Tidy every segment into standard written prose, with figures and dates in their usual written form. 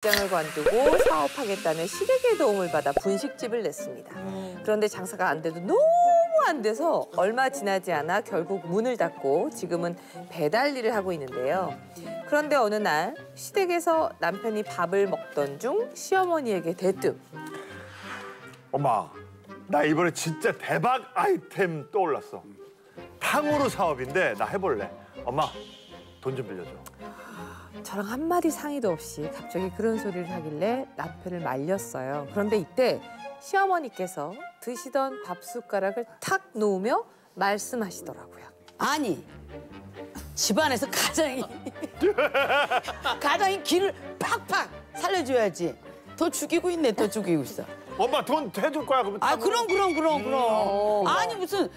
직장을 관두고 사업하겠다는 시댁의 도움을 받아 분식집을 냈습니다. 그런데 장사가 안 돼도 너무 안 돼서 얼마 지나지 않아 결국 문을 닫고 지금은 배달 일을 하고 있는데요. 그런데 어느 날 시댁에서 남편이 밥을 먹던 중 시어머니에게 대뜸 엄마, 나 이번에 진짜 대박 아이템 떠올랐어. 탕후루 사업인데 나 해볼래. 엄마, 돈 좀 빌려줘. 저랑 한마디 상의도 없이 갑자기 그런 소리를 하길래 남편을 말렸어요. 그런데 이때 시어머니께서 드시던 밥 숟가락을 탁 놓으며 말씀하시더라고요. 아니, 집안에서 가장이 기를 팍팍 살려줘야지. 더 죽이고 있네, 더 죽이고 있어. 엄마 돈 해줄 거야 그러면. 아, 그럼. 아니, 무슨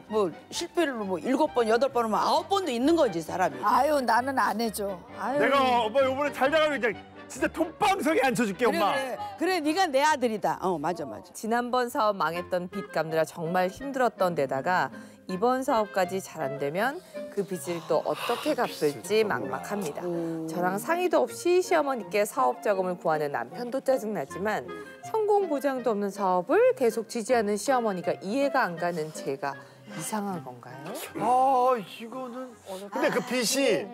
뭐 실패를 뭐 7번, 8번 하면 9번도 있는 거지, 사람이. 아유, 나는 안 해줘. 아유. 내가 엄마 이번에 잘 나가면 그냥 진짜 돈방석에 앉혀줄게 엄마. 그래, 네가 내 아들이다. 맞아. 지난번 사업 망했던 빚 갚느라 정말 힘들었던 데다가 이번 사업까지 잘 안 되면 그 빚을 또 어떻게 갚을지 막막합니다. 저랑 상의도 없이 시어머니께 사업 자금을 구하는 남편도 짜증나지만 성공 보장도 없는 사업을 계속 지지하는 시어머니가 이해가 안 가는 제가 이상한 건가요? 아, 이거는. 근데 그 빚이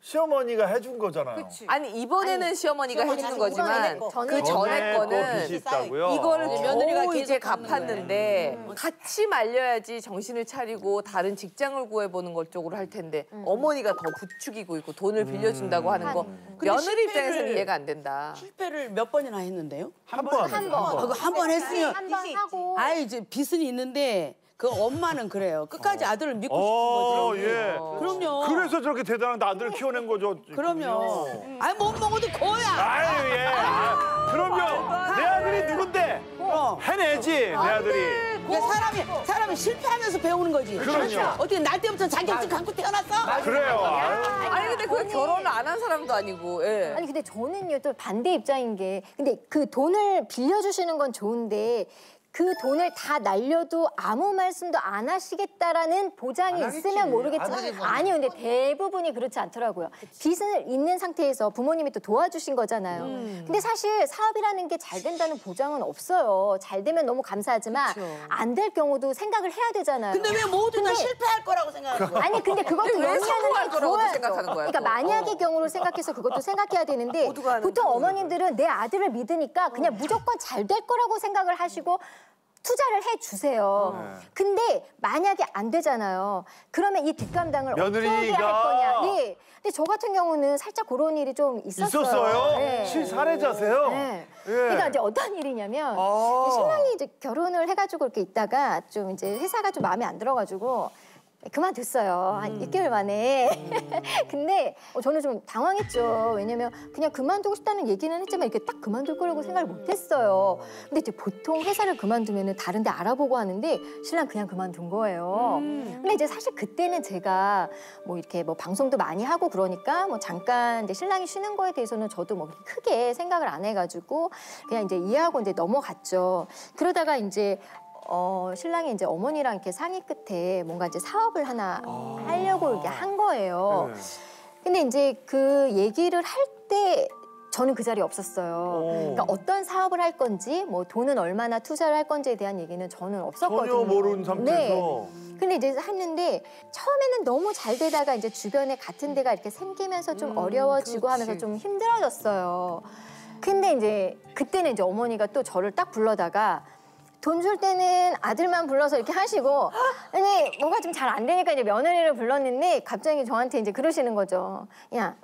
시어머니가 해준 거잖아요. 아니 이번에는 시어머니가 해주는 거지만 그 전에 거는 빚이 있다고요? 이거를 며느리가 겨우 이제 계속 갚는 갚았는데 같이 말려야지 정신을 차리고 다른 직장을 구해보는 것 쪽으로 할 텐데 어머니가 더 부추기고 있고 돈을 빌려준다고 하는 거 며느리 입장에서는 이해가 안 된다. 실패를 몇 번이나 했는데요? 한 번. 한 번 했으면. 한 번 하고. 이제 빚은 있는데 그 엄마는 그래요. 끝까지 아들을 믿고 싶은 거죠. 예. 그럼요. 그래서 저렇게 대단한 아들을 키워낸 거죠. 그럼요. 못 먹어도 거야. 아유, 예. 그럼요. 내 아들이 누군데? 해내지, 내 아들이. 그러니까 사람이 실패하면서 배우는 거지. 그럼요. 어떻게 날 때부터 자격증 갖고 태어났어? 그래요. 아니 근데 그 결혼을 안 한 사람도 아니고. 예. 아니 근데 저는요 또 반대 입장인 게 근데 그 돈을 빌려주시는 건 좋은데 그 돈을 다 날려도 아무 말씀도 안 하시겠다라는 보장이 있으면 모르겠지만 아니요 근데 대부분이 그렇지 않더라고요. 빚을 있는 상태에서 부모님이 또 도와주신 거잖아요. 근데 사실 사업이라는 게 잘 된다는 보장은 없어요. 잘 되면 너무 감사하지만 안 될 경우도 생각을 해야 되잖아요. 근데 왜 모두 다 실패할 거라고 생각하는 거야? 아니 근데 그것도 왜 성공할 영리하는 거라고 거야. 생각하는 거야? 그러니까 또. 만약의 경우를 생각해서 그것도 생각해야 되는데 모두가 하는 보통 어머님들은 내 아들을 믿으니까 그냥 무조건 잘 될 거라고 생각을 하시고 투자를 해주세요. 근데 만약에 안 되잖아요. 그러면 이 뒷감당을 어떻게 할 거냐. 네. 근데 저 같은 경우는 살짝 그런 일이 좀 있었어요. 네. 실사례자세요? 네. 예. 그러니까 이제 어떤 일이냐면 신랑이 이제 결혼을 해가지고 이렇게 있다가 좀 이제 회사가 좀 마음에 안 들어가지고 그만뒀어요. 한 6개월 만에. 근데 저는 좀 당황했죠. 왜냐면 그냥 그만두고 싶다는 얘기는 했지만 이렇게 딱 그만둘 거라고 생각을 못했어요. 근데 이제 보통 회사를 그만두면 다른 데 알아보고 하는데 신랑 그냥 그만둔 거예요. 근데 이제 사실 그때는 제가 뭐 이렇게 뭐 방송도 많이 하고 그러니까 뭐 잠깐 이제 신랑이 쉬는 거에 대해서는 저도 뭐 크게 생각을 안 해가지고 그냥 이제 이해하고 이제 넘어갔죠. 그러다가 이제 신랑이 이제 어머니랑 이렇게 상의 끝에 뭔가 이제 사업을 하나 하려고 이렇게 한 거예요. 근데 이제 그 얘기를 할 때 저는 그 자리에 없었어요. 그러니까 어떤 사업을 할 건지, 뭐 돈은 얼마나 투자를 할 건지에 대한 얘기는 저는 없었거든요. 전혀 모르는 상태에서. 네. 근데 이제 했는데 처음에는 너무 잘 되다가 이제 주변에 같은 데가 이렇게 생기면서 좀 어려워지고 하면서 좀 힘들어졌어요. 근데 이제 그때는 이제 어머니가 또 저를 딱 불러다가 돈 줄 때는 아들만 불러서 이렇게 하시고 아니 뭔가 좀 잘 안 되니까 이제 며느리를 불렀는데 갑자기 저한테 이제 그러시는 거죠. 야,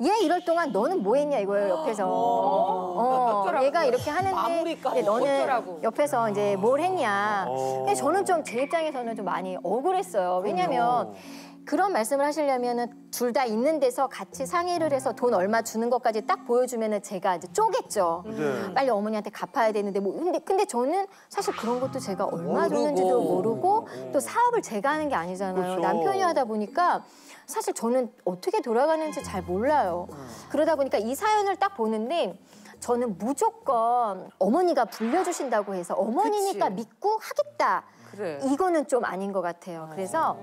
얘 이럴 동안 너는 뭐 했냐 이거예요, 옆에서. 얘가 이렇게 하는데 이제 너는 옆에서 이제 뭘 했냐. 근데 저는 좀 제 입장에서는 좀 많이 억울했어요. 왜냐면 그런 말씀을 하시려면은 둘 다 있는 데서 같이 상의를 해서 돈 얼마 주는 것까지 딱 보여주면은 제가 이제 쪼겠죠. 빨리 어머니한테 갚아야 되는데 뭐 근데 저는 사실 그런 것도 제가 얼마 줬는지도 모르고 또 사업을 제가 하는 게 아니잖아요. 그렇죠. 남편이 하다 보니까 사실 저는 어떻게 돌아가는지 잘 몰라요. 그러다 보니까 이 사연을 딱 보는데 저는 무조건 어머니가 불려주신다고 해서 어머니니까 믿고 하겠다. 그래. 이거는 좀 아닌 것 같아요. 그래서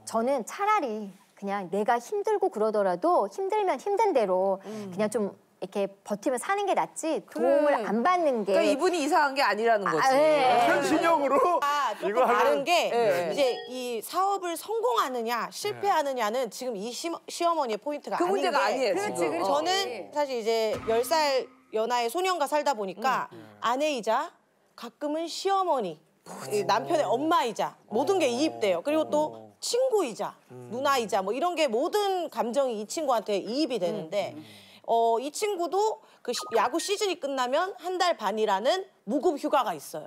저는 차라리 그냥 내가 힘들고 그러더라도 힘들면 힘든 대로 그냥 좀 이렇게 버티면 사는 게 낫지 도움을 안 받는 게. 그러니까 이분이 이상한 게 아니라는 거지. 네. 현신형으로 조금 이거 하면 다른 게 네. 이제 이 사업을 성공하느냐 실패하느냐는 지금 이 시어머니의 포인트가 그 문제가 아닌 게 아니에요, 지금. 저는 사실 이제 10살 연하의 소년과 살다 보니까 아내이자 가끔은 시어머니, 이 남편의 엄마이자 모든 게 이입돼요. 그리고 또 친구이자 누나이자 뭐 이런 게 모든 감정이 이 친구한테 이입이 되는데 이 친구도 그 야구 시즌이 끝나면 한 달 반이라는 무급 휴가가 있어요.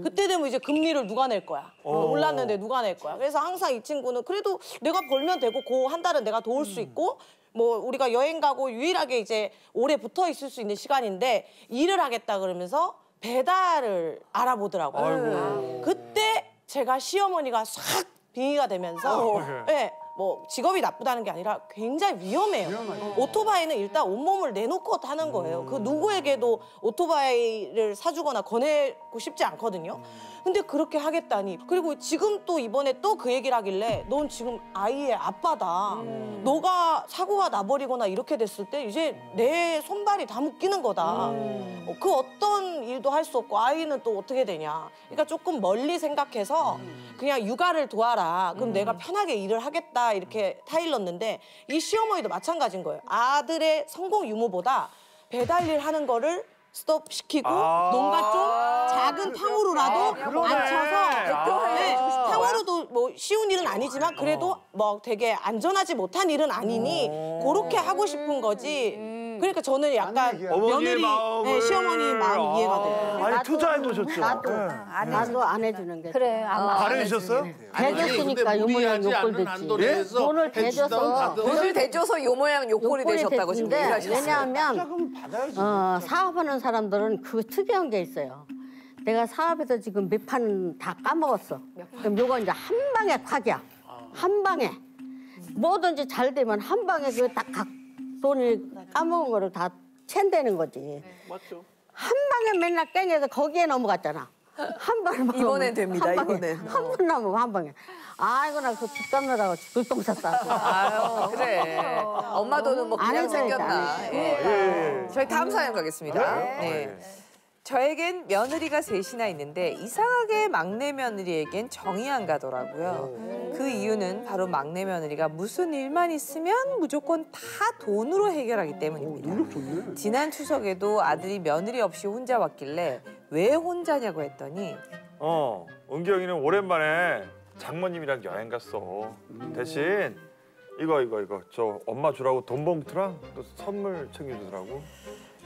그때 되면 이제 금리를 누가 낼 거야. 올랐는데 누가 낼 거야. 그래서 항상 이 친구는 그래도 내가 벌면 되고 그 한 달은 내가 도울 수 있고 뭐 우리가 여행 가고 유일하게 이제 오래 붙어 있을 수 있는 시간인데 일을 하겠다 그러면서 배달을 알아보더라고요. 아이고. 그때 제가 시어머니가 싹 빙의가 되면서 네, 뭐 직업이 나쁘다는 게 아니라 굉장히 위험해요. 오토바이는 일단 온몸을 내놓고 타는 거예요. 그 누구에게도 오토바이를 사주거나 권하고 싶지 않거든요. 근데 그렇게 하겠다니. 그리고 지금 또 이번에 또 그 얘기를 하길래 넌 지금 아이의 아빠다. 너가 사고가 나버리거나 이렇게 됐을 때 이제 내 손발이 다 묶이는 거다. 그 어떤 일도 할 수 없고 아이는 또 어떻게 되냐. 그러니까 조금 멀리 생각해서 그냥 육아를 도와라. 그럼 내가 편하게 일을 하겠다 이렇게 타일렀는데 이 시어머니도 마찬가지인 거예요. 아들의 성공 유무보다 배달일 하는 거를 스톱시키고 뭔가 좀 작은 탕후루라도 그러네. 앉혀서 네, 탕후루도 뭐 쉬운 일은 아니지만 그래도 뭐 되게 안전하지 못한 일은 아니니 그렇게 하고 싶은 거지. 그러니까 저는 약간 어머니의 며느리, 마음을. 네, 시어머니 마음이 이해가 돼요. 아니 투자해보셨죠? 나도 안 해주는 게. 그래 아마. 바르셨어요? 대줬으니까 요 모양 욕골 됐지. 돈을 대줘서 돈을 대줘서 요 모양 요꼴이 욕골이 되셨다고 지금 됐는데 얘기하셨어요. 왜냐하면 사업하는 사람들은 그 특이한 게 있어요. 내가 사업에서 지금 몇 판 다 까먹었어. 그럼 요거 이제 한 방에 콱이야. 한 방에. 뭐든지 잘 되면 한 방에 그 딱 돈이 까먹은 거를 다 챈다는 거지. 맞죠. 한 방에 맨날 깽해서 거기에 넘어갔잖아. 한 방에 이번엔 됩니다, 한 방에. 이번엔. 한 번 남으면 한 방에. 아이고 나 그 집 갚느라고 죽을 똥 쌌어. 아유, 그래. 엄마 돈은 뭐 안 그냥 해줘야지, 생겼나. 안 예. 저희 다음 사연 가겠습니다. 그래요? 네. 저에겐 며느리가 셋이나 있는데 이상하게 막내 며느리에겐 정이 안 가더라고요. 그 이유는 바로 막내 며느리가 무슨 일만 있으면 무조건 다 돈으로 해결하기 때문입니다. 지난 추석에도 아들이 며느리 없이 혼자 왔길래 왜 혼자냐고 했더니 은기 형이는 오랜만에 장모님이랑 여행 갔어. 대신 이거 저 엄마 주라고 돈 봉투랑 또 선물 챙겨주더라고.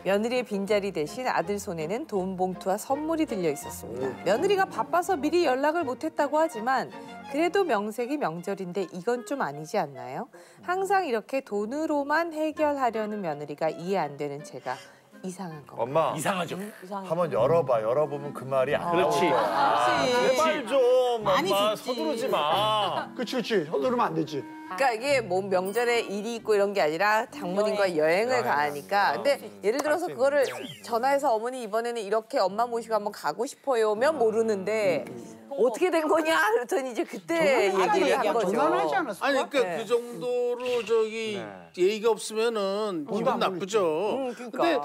며느리의 빈자리 대신 아들 손에는 돈 봉투와 선물이 들려 있었습니다. 며느리가 바빠서 미리 연락을 못했다고 하지만 그래도 명색이 명절인데 이건 좀 아니지 않나요? 항상 이렇게 돈으로만 해결하려는 며느리가 이해 안 되는 제가 이상한 거. 엄마 이상하죠. 한번 열어봐. 열어보면 그 말이 안 그렇지. 나올 거야. 제발 좀 많이 엄마 줬지. 서두르지 마. 그렇지. 서두르면 안 되지. 그러니까 이게 뭐 명절에 일이 있고 이런 게 아니라 장모님과 여행을 가니까. 근데 예를 들어서 그거를 전화해서 어머니 이번에는 이렇게 엄마 모시고 한번 가고 싶어요면 모르는데 어떻게 된 거냐 그랬더니 이제 그때 얘기를 한 거죠. 전화하지 않았을까? 아니 그러니까 네. 그 정도로 저기 예의가 없으면은 기분 나쁘죠. 그러니까. 근데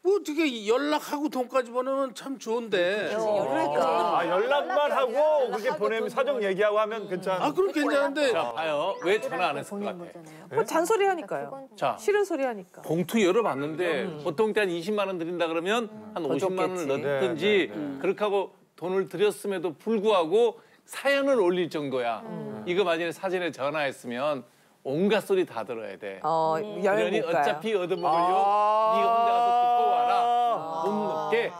뭐 어떻게 연락하고 돈까지 보내면 참 좋은데. 그러니까. 연락만 하고 그렇게 보내면 사정 얘기하고 하면 괜찮아. 아 그럼 괜찮은데 봐요. 왜 전화 안 했을 것 같아? 뭐 잔소리 하니까요. 자, 싫은 소리 하니까. 봉투 열어봤는데 보통 때 한 20만 원 드린다 그러면 한 50만 원을 줬겠지. 넣든지 그렇게 하고 돈을 드렸음에도 불구하고 사연을 올릴 정도야. 이거 만약에 사전에 전화했으면 온갖 소리 다 들어야 돼. 여행 그러니 못 가요. 어차피 얻어먹으려고 네가 혼자 가서 듣고 와라. 못 먹게.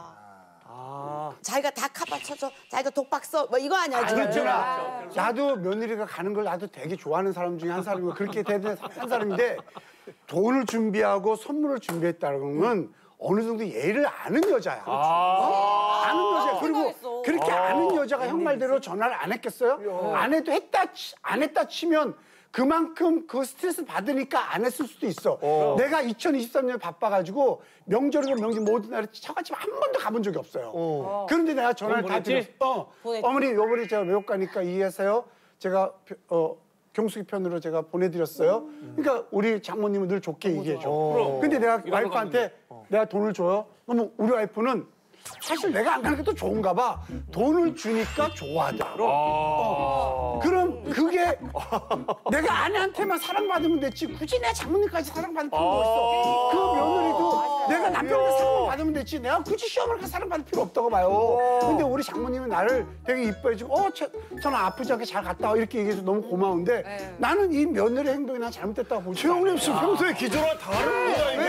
자기가 다 카바 쳐줘. 자기가 독박 써. 뭐 이거 아니야 지금. 그렇잖아. 나도 며느리가 가는 걸 나도 되게 좋아하는 사람 중에 한 사람이고 그렇게 되는 한 사람인데 돈을 준비하고 선물을 준비했다는 건 어느 정도 예를 아는 여자야. 아는 여자. 그리고 그렇게 아는 여자가 형 말대로 전화를 안 했겠어요? 안 해도 안 했다 치면 그만큼 그 스트레스 받으니까 안 했을 수도 있어. 내가 2023년 바빠가지고 명절이고 명절 모든 날에 처갓집 한 번도 가본 적이 없어요. 그런데 내가 전화를 다 보냈지? 드렸어. 어머니 요번에 제가 외국 가니까 이해하세요. 제가 경숙이 편으로 제가 보내드렸어요. 그러니까 우리 장모님은 늘 좋게 얘기해줘. 근데 내가 와이프한테 내가 돈을 줘요. 그러면 우리 와이프는 사실 내가 안 가는 게 더 좋은가 봐. 돈을 주니까 좋아하더라고. 그럼 그게 내가 아내한테만 사랑받으면 됐지 굳이 내 장모님까지 사랑받을 필요가 있어. 그 며느리도 내가 남편한테 사랑받으면 됐지 내가 굳이 시어머니까지 사랑받을 필요 없다고 봐요. 근데 우리 장모님은 나를 되게 이뻐해주고 저는 아프지 않게 잘 갔다 와 이렇게 얘기해서 너무 고마운데 나는 이 며느리 행동이 난 잘못됐다고 보지. 최영림 씨 평소에 기존과 다른 거야 이게.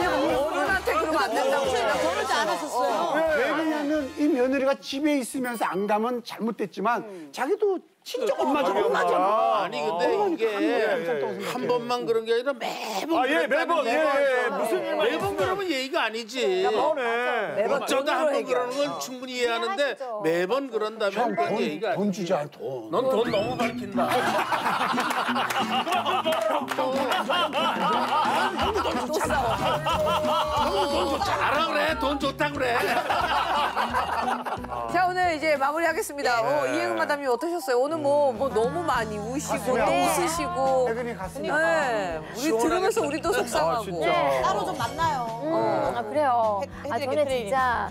어른한테 그러면 안 된다고 그러지 않았었어요. 왜 그러냐면 이 며느리가 집에 있으면서 안 가면 잘못됐지만 자기도 친정 엄마잖아. 엄마잖아. 아니 근데 이게 한 번만 그런 게 아니라 매번 매번 무슨 일만 매번 그러면 예의가 아니지. 매번 어쩌다 한 번 그러는 건 충분히 이해하는데 매번 그런다면 그건 예의가 돈 아니지. 주자 돈. 넌 돈 너무 밝힌다. 알아 그래. 돈 좋다 그래. 자, 오늘 이제 마무리하겠습니다. 이혜은 마담님 어떠셨어요? 오늘 뭐 너무 많이 우시고 웃으시고. 퇴근이 갔습니다. 네, 우리 들으면서 우리도 속상하고. 따로 좀 만나요. 아 그래요. 해드리게 저는 트레이닝. 진짜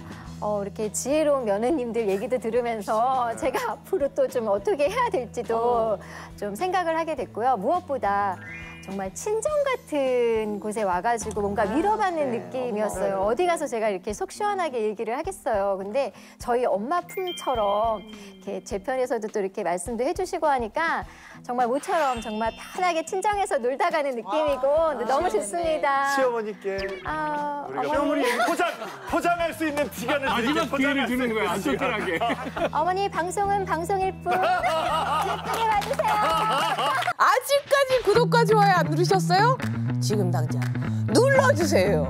이렇게 지혜로운 며느님들 얘기도 들으면서 제가 앞으로 또 좀 어떻게 해야 될지도 좀 생각을 하게 됐고요. 무엇보다 정말 친정 같은 곳에 와가지고 뭔가 위로받는 느낌이었어요. 어디 가서 제가 이렇게 속 시원하게 얘기를 하겠어요. 근데 저희 엄마 품처럼 이렇게 제 편에서도 또 이렇게 말씀도 해주시고 하니까 정말 모처럼 정말 편하게 친정에서 놀다 가는 느낌이고 너무 좋습니다. 시어머니께 어머니, 시어머니 포장할 수 있는 시간을 마지막 기회를 주는 거야. 안 쫓겨나게. 어머니 방송은 방송일 뿐 예쁘게 봐주세요. 아직까지 구독과 좋아요 안 누르셨어요? 지금 당장 눌러주세요.